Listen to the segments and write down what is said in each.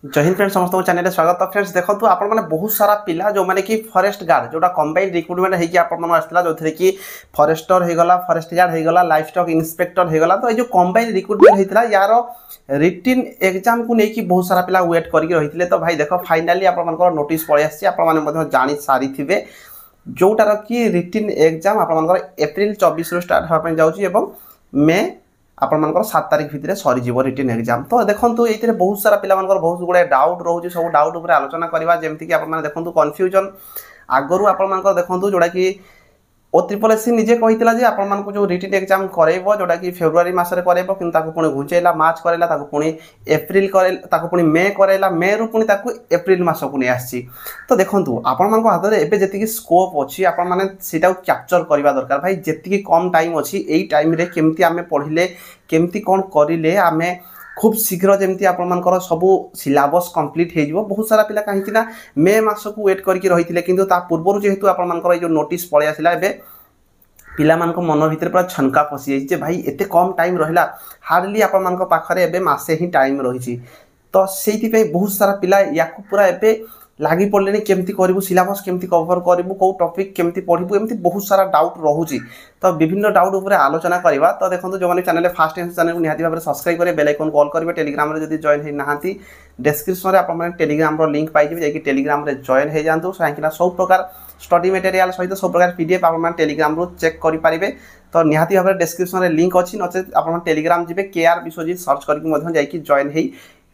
जय हिंद फ्रेंड्स समस्त चैनल में स्वागत। तो फ्रेंड्स देखो आपण मैंने बहुत सारा पिला जो मैंने कि फॉरेस्ट गार्ड जोटा कंबाइंड रिक्रुटमेंट होगी आपण आसला जो थे कि फॉरेस्टर होगला फॉरेस्ट गार्ड होगला लाइफ स्टॉक इंस्पेक्टर होगला। तो ये कंबाइंड रिक्रुटमेंट होता यार रिटिन एग्जाम को लेकिन बहुत सारा पिला वेट करके रही। तो भाई देख फाइनाली आपर नोटिस पलि आसी जानी सारी थे जोटार कि रिटिन एग्जाम आपर एप्रिल 24 स्टार्ट होगा जाऊँगी मे आपर 7 तारिख भितर सरीज रिटर्न एग्जाम। तो देखो ये बहुत सारा पिला बहुत गुड़ाए डाउट रोचे सब डाउट उपर आलोचना करवा जमीक आप देखो कन्फ्यूजन आगु आप देखो जोटा कि OSSC निजे कही आपको जो रिटर्न एग्जाम करेब जोटा कि फेब्रुआरी मसरे करेब कि पुणी घुंचेला मार्च करेला पुणी एप्रिल पुणी मे करेला मे रु पुणी एप्रिल मस को नहीं आसी। तो देखो आपण हाथ में एवं जी स्कोप अच्छी आपने कैप्चर करवा दरकार भाई जी कम टाइम अच्छी यही टाइम केमती आम पढ़ले केमती कौन करें आम खूब शीघ्र जमी आपर सब सिलेबस कंप्लीट हो बहुत सारा पिला कहीं मे मस को वेट करके रही कि पूर्व जेहेतु आपर जो नोटिस पलि आसला पिला मन भर पूरा छनका पशि जाइए भाई एत कम टाइम रहा हार्डली आपे मसे ही टाइम रही। तो से बहुत सारा पिला या पूरा एवं लगी पड़े केमती करूँ सिलेबस केमती कवर करूँ कौ टॉपिक केमती पढ़ू एमती बहुत सारा डाउट रोचे। तो विभिन्न डाउट उपर आलोचना करवा। तो देखो जो मैंने चैनल फास्ट चैनल को निहाती भाव सब्सक्राइब करेंगे बेल आइकन कॉल करेंगे टेलीग्राम में जब जॉइन होना डिस्क्रिप्शन में आप टेलीग्राम लिंक पाइबे जाकि टेलीग्राम में जॉइन हो जातु कहीं सब प्रकार स्टडी मटेरियल सहित सब प्रकार PDF आप टेलीग्राम रू चेक करेंगे। तो निहाती भाव डेस्क्रिप्शन में लिंक अच्छी नचे आप टेलीग्राम जी KR विश्वजीत सर्च करके जॉइन हो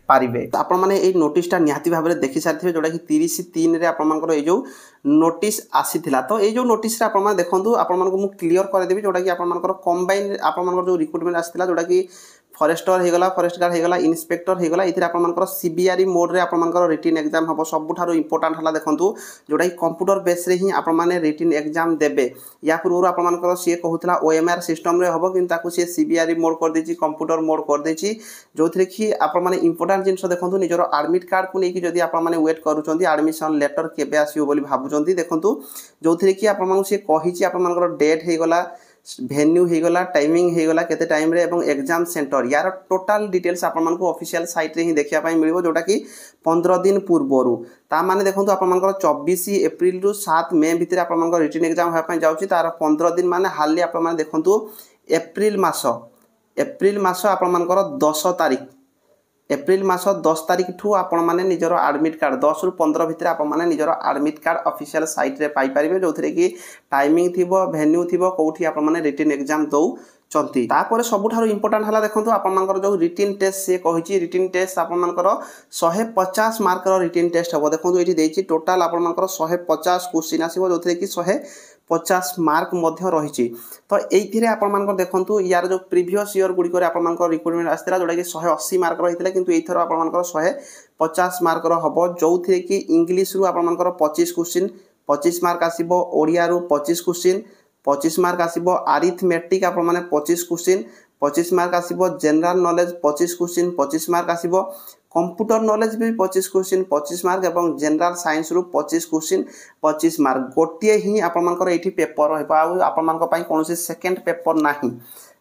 पारे। तो आप नोटिसटा निहाती भाव में देखी सारी जोटा कि 30/3 आपर ये जो नोटिस आसी तो ये जो नोटिस आप देखो आपको क्लीयर करदेवी जोटा कि आपर कंबाइन आपर जो रिक्रुटमेंट आसाला जोटा कि फॉरेस्टर होगला फॉरेस्ट गार्ड होगला इंस्पेक्टर होगला ये आपर CBRE मोड रे आपर रिटन एग्जाम हम सबुठ इंपोर्टाट है देखो जोटा कि कंप्यूटर बेस ही आपने रिटन एग्जाम देवे या पूर्व आपर सी कहूला OMR सिस्टम रे हम कि सी CBRE मोड कर देछि कंप्यूटर मोड कर देछि जो थे कि आप इंपोर्टाट जिन देखो निजर एडमिट कार्ड को लेकिन जब आपने वेट करुँच एडमिशन लेटर केबे आसियो बोली भावुंट देखो जो थे कि आपको सी कही आपर डेट होगला भेन्यू होगला टाइमिंग होगला केते टाइम रे एवं एग्जाम सेंटर यार टोटाल डिटेल्स आपको ऑफिशियल साइट रे ही देखा मिल जोटा कि 15 दिन पूर्वर ता माने देखो आपर 24 एप्रिल रु 7 मे भितर आपर रिटन एग्जाम होगा जाऊँगी तार 15 दिन माने हाली आप देखो एप्रिल मास आपर 10 तारिख एप्रिल मास 10 तारिख ठू आपण मैंने निजर एडमिट कार्ड 10 रु 15 भितर आप निजर एडमिट कार्ड ऑफिशियल साइट रे पाई परिबे जो थे कि टाइमिंग थी भेन्यू थी कौटी आप रिटन एग्जाम दौरान। तापर सबुठ इंपोर्टाट है देखो आपर जो रिटन टेस्ट से कही रिटन टेस्ट आपर 150 मार्क रिटन टेस्ट हम देखो ये टोटाल आपर 150 क्वेश्चन आसो जो थे कि 150 मार्क रही। तो ये आपर देखो यार जो प्रीवियस ईयर गुड़िक आपर रिक्रुटमेंट आसाला जोटा कि 180 मार्क रही है कि एथर आपर 150 मार्क हम जो थे कि इंग्लीश रु आपर 25 क्वेश्चन 25 मार्क आसो ओडिया रु 25 क्वेश्चन 25 मार्क आसो आरिथमेटिक आप 25 क्वेश्चन 25 मार्क आसो जनरल नॉलेज 25 क्वेश्चन 25 मार्क आसो कंप्यूटर नॉलेज भी 25 क्वेश्चन 25 मार्क और जनरल साइंस रु 25 क्वेश्चन 25 मार्क गोटे ही आपर ये पेपर रही कौन सेकेंड पेपर ना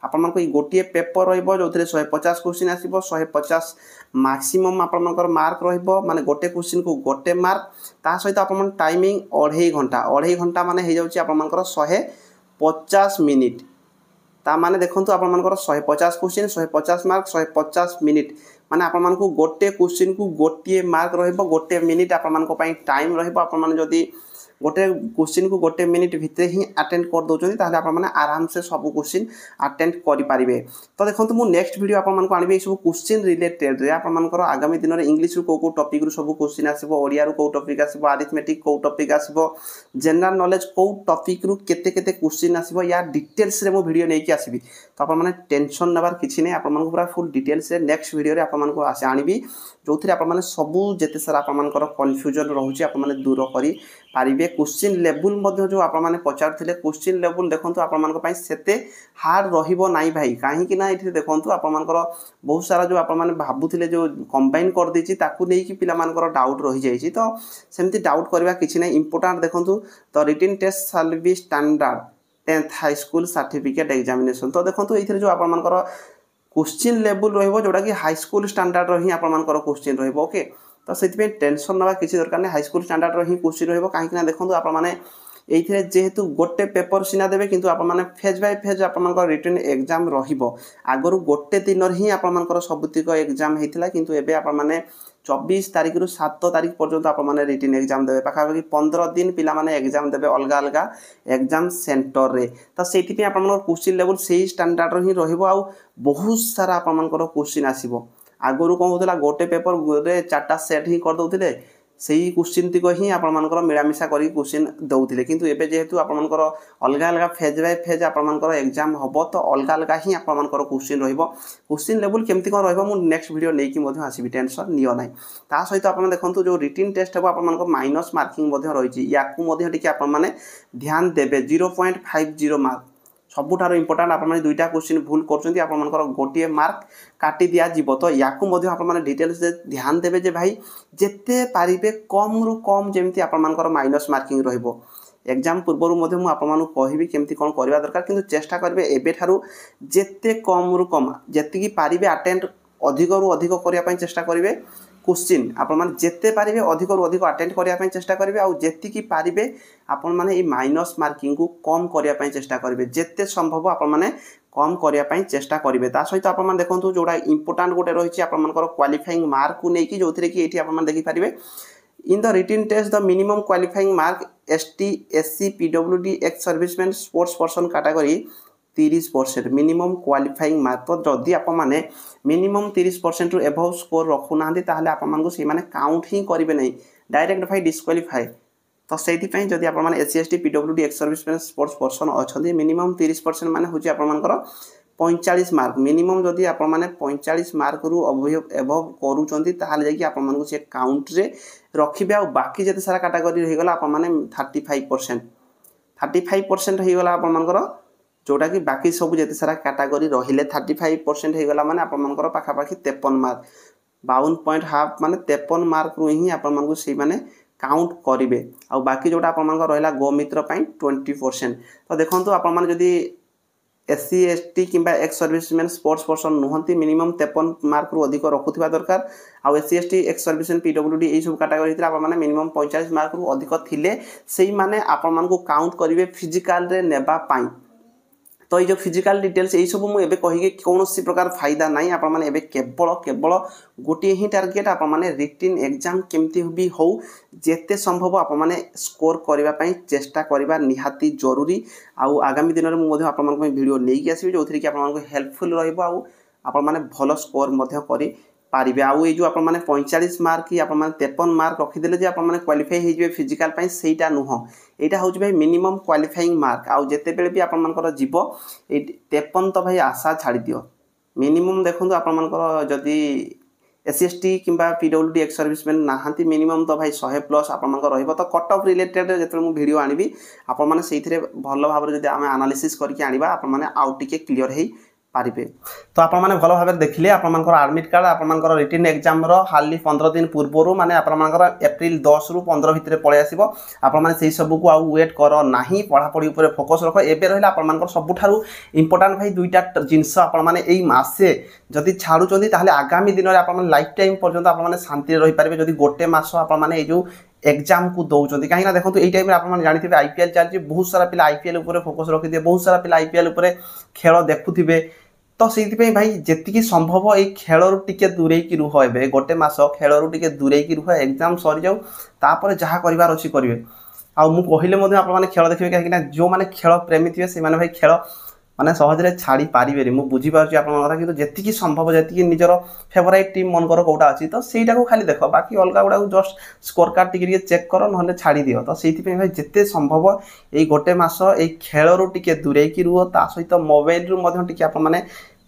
आपको ये गोटे पेपर रो 150 क्वेश्चन आसो 150 मैक्सिमम आपर मार्क माने गोटे क्वेश्चन को गोटे मार्क ता सहित आप टाइमिंग 2.5 घंटा माने हो जाए 150 मिनिट ता माने देखो आपर 150 क्वेश्चन 150 मार्क 150 मिनिट माने आपको गोटे क्वेश्चन को गोटे मार्क रोटे मिनिट आपण टाइम रही गोटे क्वेश्चन को गोटे मिनिट भितर ही अटेंड कर दौरान ताहले आपने आराम से सब क्वेश्चन अटेंड करेंगे। तो देखो मुझे नेक्स्ट वीडियो आपको आनी सब क्वेश्चन रिलेटेड आपर आगामी दिन में इंग्लीश कौ टॉपिक रु सब क्वेश्चन आसो ओडिया रु कौ टॉपिक आसो आरिथमेटिक कौ टॉपिक आसो जनरल नॉलेज कौ टॉपिक रु केते केते क्वेश्चन आसो या डिटेल्स रे मो वीडियो नहीं आसबि। तो आपने टेंशन नबार किसी नहीं आपको पूरा फुल डिटेल्स रे नेक्स्ट वीडियो आपको आनी जो थे आपने सबू जिते सारा आपर कन्फ्यूजन रोचे आपने दूर कर पारे। क्वेश्चन लेवल जो आपने पचारे क्वेश्चन लेवल देखो आपते हार्ड रही भाई कहीं ये देखो आपर बहुत सारा जो आपने भावुले जो कंबाइन कर देछि ताकू नहीं कि पिला डाउट रही जाइए। तो सेमती डाउट करवा किसी ना इंपोर्टाट देखो तो written test shall be standard 10th high school certificate examination. तो देखो ये जो आपर क्वेश्चन लेवल रोटा कि हाई स्कूल स्टैंडर्ड रही आपर क्वेश्चन रोके। तो से टेंशन ना किसी दरकार नहीं हाईस्कूल स्टैंडर्ड ही क्वेश्चन रहिबो काहे देखो आप मैंने ये जेहेतु गोटे पेपर सीना देवे किंतु आप मैंने फेज बाय फेज आप रिटर्न एग्जाम रहिबो आगु गोटे दिन ही आप सबुतिक एग्जाम होता किंतु एबे आप मैंने 24 तारिख रु 7 तारिख पर्यंत आप मैंने रिटर्न एग्जाम देवे पाखापाखि 15 दिन पिला माने एग्जाम देवे अलग अलग एग्जाम सेंटर रे तो से आप क्वेश्चन लेवल से स्टैंडर्ड ही रहिबो आ बहुत सारा आप क्वेश्चन आसीबो आगु कौन होता गोटे पेपर गोटे 4टा सेट ही कर दउथिले सही क्वेश्चन तिक ही आपर मिलामिशा कर क्वेश्चन दौले किंतु एबे जेहेतु आपर अलग अलग फेज बाय फेज आपर एग्जाम हम तो अलग अलग ही आपर क्वेश्चन क्वेश्चन लेवल केमती कौन रही नेक्स्ट वीडियो नहीं आसबि टेंशन नियो ना ता सहित आप देखो जो रिटन टेस्ट हम आप माइनस मार्किंग रही या ध्यान देवे 0.50 मार्क सबुठार इंपोर्टाट आप दुईटा क्वेश्चन भूल कर गोटे मार्क काटी दिया तो या डिटेल्स ध्यान देवे जे भाई जिते पारे कम रु कम जमी आपर माइनस मार्किंग रहिबो एग्जाम पूर्व मुझे कहि केमती कौन करवा दरकार किंतु चेष्टा करेंगे एबेठारु जेते कम रु कम जी पारे अटेंड अधिक रु अधिक करने चेष्टा करेंगे क्वेश्चन आप जिते पारे अधिक रु अधिक अटेंड करने चेष्टा करेंगे आउ जी पारे आपण मैंने माइनस मार्किंग को कम करने चेष्टा करेंगे जिते संभव आप कम करने चेष्टा करेंगे सहित आप देखो जोड़ा इंपोर्टाट गोटे रही है क्वालिफाइंग मार्क को लेकिन जो कि ये आप देखिपारे in the written test the minimum qualifying mark ST SC PWD ex serviceman sports person category 30% minimum qualifying mark तो जदि आप मैंने मिनिमम 30% रु एबव स्कोर रखुना आपको से काउंट ही करेंगे नहीं डायरेक्ट भाई डिस्क्वालीफाई तो से जदि आप SC ST PWD ex serviceman sports person अच्छा मिनिमम 30% माने हूँ आपर 45 मार्क मिनिमम जदि आप 45 मार्क रु एबव करूँ आपको से काउंट रे रखिए आ बाकी जिते सारा कैटेगरी रहीगला आप 35% होगला आपर जोटा कि बाकी सब जिते सारा कैटेगरी रहिले 35% होगला माने आपर पाखापाखि 53 मार्क 52.5 माने 53 मार्क रु ही आपको से माने काउंट करेंगे आ बाकी जोटा आप रहा गो मित्र 20% तो देखो आप एससी एसटी किंबा एक्स सर्विसमैन स्पोर्ट्स पर्सन नुहति मिनिमम 53 मार्क रु अधिक रखुवा दरकार आउ SC ST ex serviceman PWD यही सब कैटेगरी आप मिनिमम 45 मार्क रु अधिक थिले सेही माने आपण को काउंट करेंगे फिजिकल रे नेबा पाई तो ये जो फिजिकल डिटेल्स यही सब मुझे कही कौन प्रकार फायदा ना आपने केवल केवल गोटे ही टार्गेट आपने रिटन एग्जाम केमती भी हो जेते संभव आपने स्कोर करने चेष्टा करवा निहाती जरूरी आउ आगामी दिन में मुझे आपको वीडियो लेके आसबि जो थी कि आपको हेल्पफुल रहा भल स्कोर करी पारे आउ ये जो आप 45 मार्क कि आप 53 मार्क रखीदे जे आप क्वालिफाई हो फिजिकल सेटा नुह यहाँ हूँ भाई मिनिमम क्वालिफाइंग मार्क आउ जिते बेले भी आपर जीव 53 तो भाई आशा छाड़ दियो मिनिमम देखो आपर जदि एससी एसटी किंबा पीडब्ल्यूडी एक्स सर्विसमैन नहांती मिनिमम तो भाई 100+ आपर तो कट ऑफ रिलेटेड जो मुझे वीडियो आनी आपने से भल भाव जब आम एनालिसिस करके आनिबा आपने आउ टिके क्लियर हो पारे तो आप भल भाव देखिले आपर आडमिट कार्ड आपर रिटन एग्जाम हार्डली 15 दिन पूर्व माने आपर एप्रिल 10 रु 15 भितर पलि आसो आपने सबू को आउ वेट कर ना पढ़ापढ़ी उपर फोकस रख एबे रहा आपर सबुठारु इंपोर्टाट भाई दुईटा जिनस आपने मासे जदि छाड़ुंट आगामी दिन में आप लाइफ टाइम पर्यंत आपने शांति रही पारे जदि गोटे मास आपने जो एग्जाम को दौरान कहीं देखो ये टाइम आप जानते आईपीएल चलती बहुत सारा पिला आईपीएल उपर फोकस रखिए बहुत सारा पिला आईपीएल उपर खेल देखुवे तो से भाई जी संभव ये खेल टे दूरे की रुह ए गोटे मास खेल टे दूरे की रुह एग्जाम सरी जाऊ तापर जहाँ करार अच्छी करेंगे आउ कहले आपने खेल देखिए कहीं जो मैंने खेल प्रेमी थे से भाई खेल माने सहजरे छाड़ी पारे मुझे बुझीपार आप कि जी संभव जी निजर फेवराइट टीम मनकर कौटा अच्छी तो सहीटा को खाली देख बाकी अलग गुड़ा जस्ट स्कोर कार्ड टी चेक कर ना छाड़ी दियो तो से भाई जिते संभव ये गोटे मास ये खेल टे दूरे की रुह ता सहित मोबाइल मैंने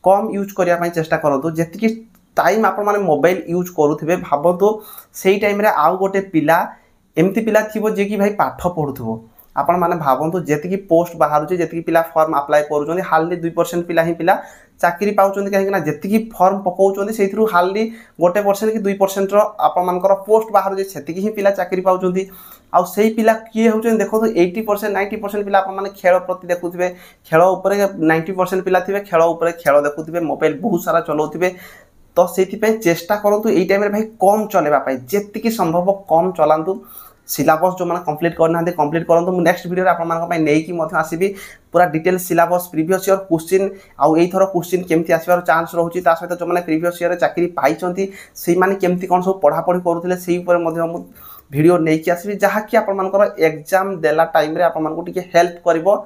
कम यूज करने चेष्टा करूँ जी टाइम आप मोबाइल यूज करुवे भावतु से टाइम आउ गोटे पिला एमती पिला थी जी कि भाई पाठ पढ़ुव आपण मैंने भावतु जी पोस्ट बाहर जी पिला फॉर्म अप्लाई कर हार्डली 2% पिला ही पिला चाकरी पाँच कहीं जी फॉर्म पकाउं से हार्डली 1% कि 2% आपर पोस्ट बाहर से ही पिला चाकरी पाँच आउ से पिला किए होते देखो 80% 90% पिला आप खेल प्रति देखुवे खेल उपर 90% पिला थे खेल उपर खेल देखुवे मोबाइल बहुत सारा चलाउे तो से चेष्टा करूँ यही टाइम भाई कम चलवाई जी संभव कम चलातु सिलेबस जो मैंने कंप्लीट करना कंप्लीट करूँ मुझे नेक्स्ट वीडियो आपको आसबि पूरा detail syllabus previous year question आउ एथर क्वेश्चन केमती आसबार चांस रोचे सहित जो मैंने प्रीवियस ईयर चाकरी पाई से केमती कौन सब पढ़ापढ़ी करुले से वीडियो नहीं आसबि जहाँकि आपर एग्जाम देला टाइम रे आपको हेल्प कर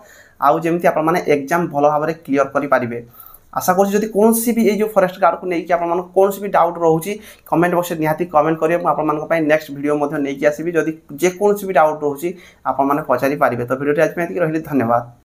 आउ जमी आप एग्जाम भल भाव में क्लीयर करेंगे। आशा करुँच जब कौन भी ये जो फॉरेस्ट गार्ड को लेकिन आप कौन भी डाउट रोचे कमेंट बॉक्स में निहाती कमेंट करेंगे मुझे नेक्स्ट वीडियो नहीं आसबि जदि जेकोसी भी डाउट रोचे आप पचारि पारे। तो वीडियो आज रही धन्यवाद।